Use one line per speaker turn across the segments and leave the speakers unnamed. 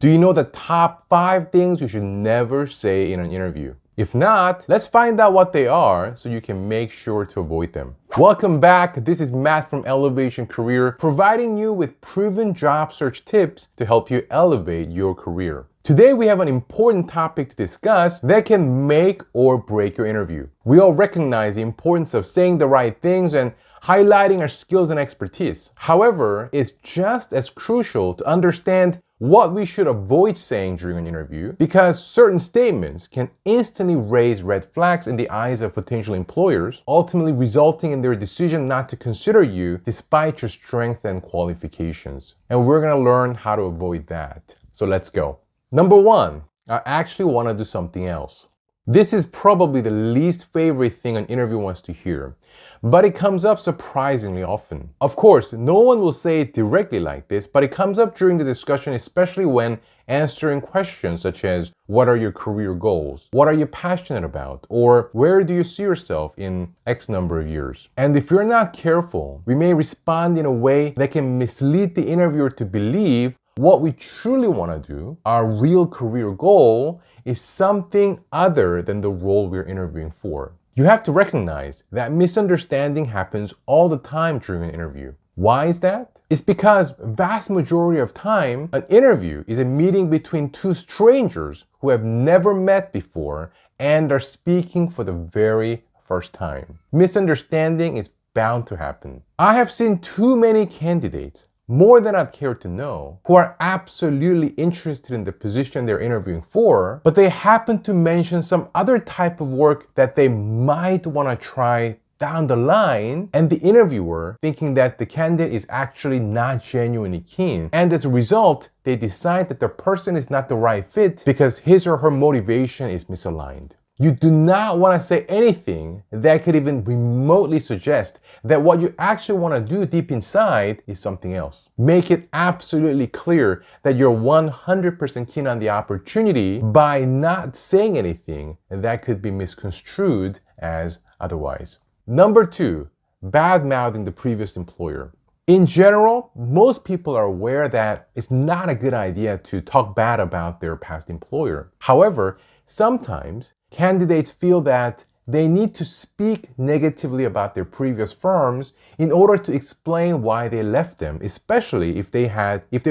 Do you know the top 5 things you should never say in an interview? If not, let's find out what they are so you can make sure to avoid them. Welcome back. This is Matt from Elevation Career, providing you with proven job search tips to help you elevate your career. Today we have an important topic to discuss that can make or break your interview. We all recognize the importance of saying the right things and highlighting our skills and expertise. However, it's just as crucial to understand what we should avoid saying during an interview, because certain statements can instantly raise red flags in the eyes of potential employers, ultimately resulting in their decision not to consider you despite your strength and qualifications. And we're going to learn how to avoid that. So let's go. Number 1, I actually want to do something else. This is probably the least favorite thing an interviewer wants to hear, but it comes up surprisingly often. Of course, no one will say it directly like this, but it comes up during the discussion, especially when answering questions such as, what are your career goals? What are you passionate about? Or where do you see yourself in X number of years? And if you're not careful, we may respond in a way that can mislead the interviewer to believe what we truly want to do, our real career goal, is something other than the role we're interviewing for. You have to recognize that misunderstanding happens all the time during an interview. Why is that? It's because vast majority of time, an interview is a meeting between two strangers who have never met before and are speaking for the very first time. Misunderstanding is bound to happen. I have seen too many candidates, more than I'd care to know, who are absolutely interested in the position they're interviewing for, but they happen to mention some other type of work that they might want to try down the line, and the interviewer, thinking that the candidate is actually not genuinely keen, and as a result, they decide that the person is not the right fit because his or her motivation is misaligned. You do not want to say anything that could even remotely suggest that what you actually want to do deep inside is something else. Make it absolutely clear that you're 100% keen on the opportunity by not saying anything that could be misconstrued as otherwise. Number 2, bad-mouthing the previous employer. In general, most people are aware that it's not a good idea to talk bad about their past employer. However, sometimes candidates feel that they need to speak negatively about their previous firms in order to explain why they left them, especially if they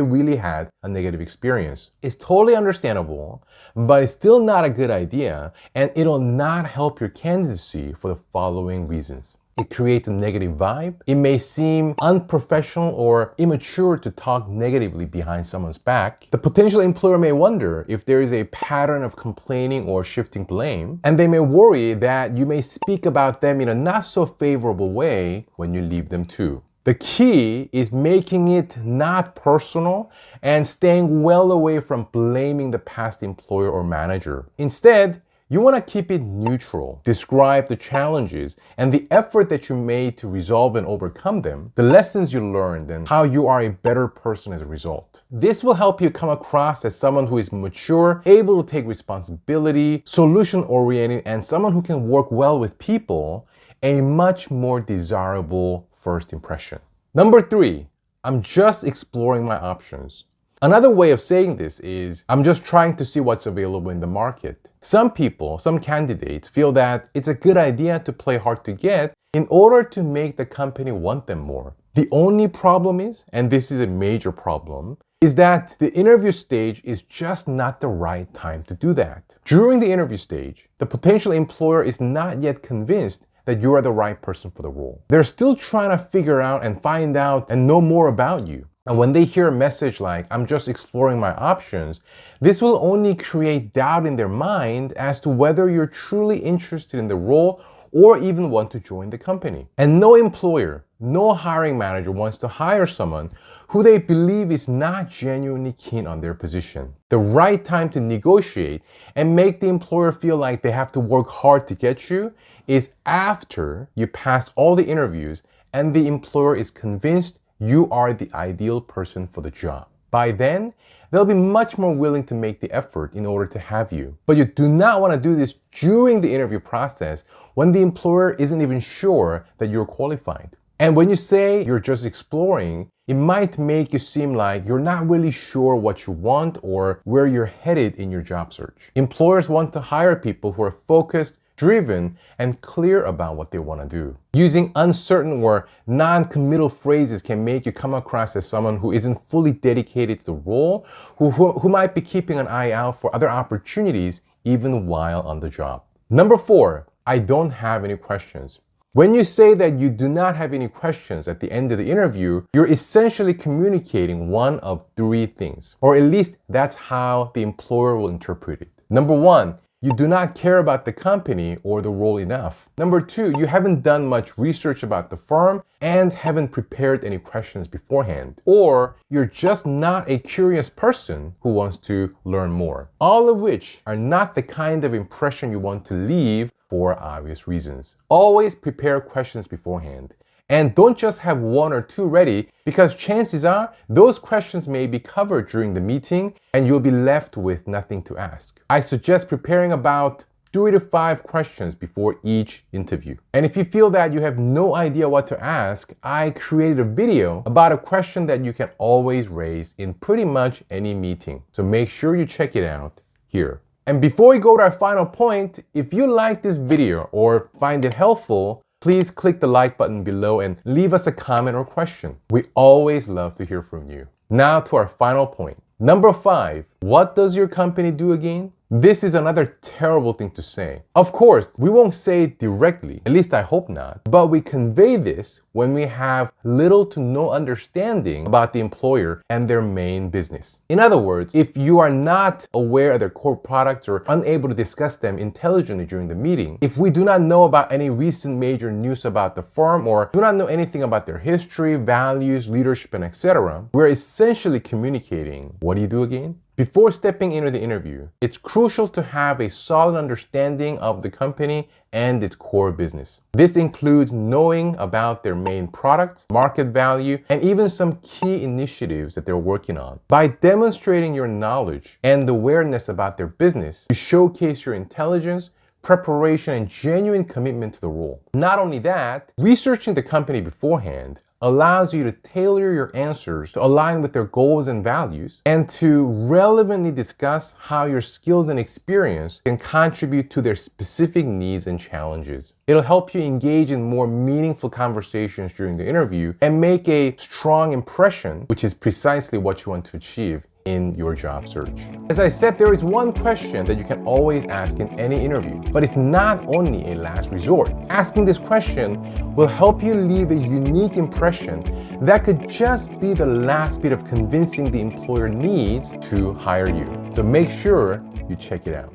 really had a negative experience. It's totally understandable, but it's still not a good idea, and it'll not help your candidacy for the following reasons. It creates a negative vibe. It may seem unprofessional or immature to talk negatively behind someone's back. The potential employer may wonder if there is a pattern of complaining or shifting blame, and they may worry that you may speak about them in a not so favorable way when you leave them too. The key is making it not personal and staying well away from blaming the past employer or manager. Instead, you want to keep it neutral. Describe the challenges and the effort that you made to resolve and overcome them, the lessons you learned, and how you are a better person as a result. This will help you come across as someone who is mature, able to take responsibility, solution-oriented, and someone who can work well with people, a much more desirable first impression. Number 3, I'm just exploring my options. Another way of saying this is, I'm just trying to see what's available in the market. Some candidates feel that it's a good idea to play hard to get in order to make the company want them more. The only problem is, and this is a major problem, is that the interview stage is just not the right time to do that. During the interview stage, the potential employer is not yet convinced that you are the right person for the role. They're still trying to figure out and find out and know more about you. And when they hear a message like, I'm just exploring my options, this will only create doubt in their mind as to whether you're truly interested in the role or even want to join the company. And no employer, no hiring manager wants to hire someone who they believe is not genuinely keen on their position. The right time to negotiate and make the employer feel like they have to work hard to get you is after you pass all the interviews and the employer is convinced you are the ideal person for the job. By then, they'll be much more willing to make the effort in order to have you. But you do not want to do this during the interview process when the employer isn't even sure that you're qualified. And when you say you're just exploring, it might make you seem like you're not really sure what you want or where you're headed in your job search. Employers want to hire people who are focused, driven, and clear about what they want to do. Using uncertain or non-committal phrases can make you come across as someone who isn't fully dedicated to the role, who might be keeping an eye out for other opportunities even while on the job. Number 4, I don't have any questions. When you say that you do not have any questions at the end of the interview, you're essentially communicating one of 3 things, or at least that's how the employer will interpret it. Number 1, you do not care about the company or the role enough. Number 2, you haven't done much research about the firm and haven't prepared any questions beforehand. Or you're just not a curious person who wants to learn more. All of which are not the kind of impression you want to leave for obvious reasons. Always prepare questions beforehand. And don't just have 1 or 2 ready, because chances are those questions may be covered during the meeting and you'll be left with nothing to ask. I suggest preparing about 3 to 5 questions before each interview. And if you feel that you have no idea what to ask, I created a video about a question that you can always raise in pretty much any meeting. So make sure you check it out here. And before we go to our final point, if you like this video or find it helpful, please click the like button below and leave us a comment or question. We always love to hear from you. Now to our final point. Number 5, what does your company do again? This is another terrible thing to say. Of course, we won't say it directly, at least I hope not, but we convey this when we have little to no understanding about the employer and their main business. In other words, if you are not aware of their core products or unable to discuss them intelligently during the meeting, if we do not know about any recent major news about the firm or do not know anything about their history, values, leadership, and etc., we're essentially communicating, what do you do again? Before stepping into the interview, it's crucial to have a solid understanding of the company and its core business. This includes knowing about their main products, market value, and even some key initiatives that they're working on. By demonstrating your knowledge and awareness about their business, you showcase your intelligence, preparation, and genuine commitment to the role. Not only that, researching the company beforehand allows you to tailor your answers to align with their goals and values and to relevantly discuss how your skills and experience can contribute to their specific needs and challenges. It'll help you engage in more meaningful conversations during the interview and make a strong impression, which is precisely what you want to achieve in your job search. As I said, there is one question that you can always ask in any interview, but it's not only a last resort. Asking this question will help you leave a unique impression that could just be the last bit of convincing the employer needs to hire you. So make sure you check it out.